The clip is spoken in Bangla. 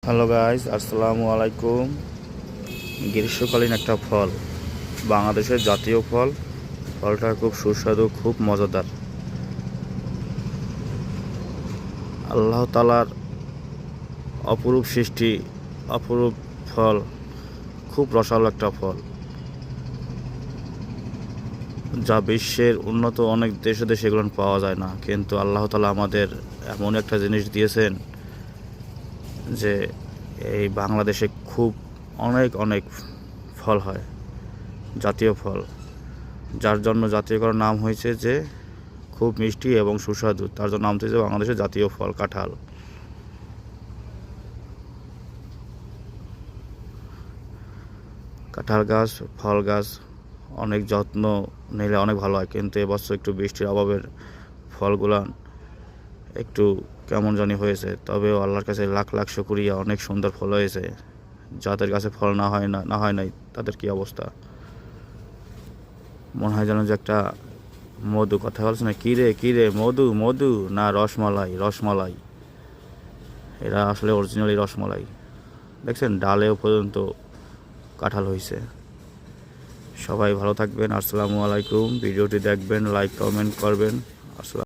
হ্যালো গাইস, আসসালামু আলাইকুম। গ্রীষ্মকালীন একটা ফল, বাংলাদেশের জাতীয় ফল। ফলটা খুব সুস্বাদু, খুব মজাদার। আল্লাহ তাআলার অপরূপ সৃষ্টি, অপরূপ ফল, খুব রসালো একটা ফল, যা বিশ্বের উন্নত অনেক দেশে দেশে এগুলো পাওয়া যায় না। কিন্তু আল্লাহ তাআলা আমাদের এমন একটা জিনিস দিয়েছেন যে এই বাংলাদেশে খুব অনেক অনেক ফল হয়, জাতীয় ফল, যার জন্য জাতীয়করণ নাম হয়েছে যে খুব মিষ্টি এবং সুস্বাদু, তার জন্য নাম হয়েছে বাংলাদেশের জাতীয় ফল কাঁঠাল। কাঁঠাল গাছ, ফল গাছ অনেক যত্ন নিলে অনেক ভালো হয়, কিন্তু এবছর একটু বৃষ্টির অভাবের ফলগুলা একটু কেমন জানি হয়েছে। তবেও আল্লাহর কাছে লাখ লাখ শুকরিয়া, অনেক সুন্দর ফল হয়েছে। যাদের কাছে ফল না হয় নাই তাদের কি অবস্থা। মনে হয় যেন যে একটা মধু, কথা বলছে না, কী রে মধু মধু, না রসমালাই রসমালাই। এরা আসলে অরিজিনালি রসমালাই। দেখছেন ডালেও পর্যন্ত কাঁঠাল হয়েছে। সবাই ভালো থাকবেন। আসসালামু আলাইকুম। ভিডিওটি দেখবেন, লাইক কমেন্ট করবেন। আসসালাম।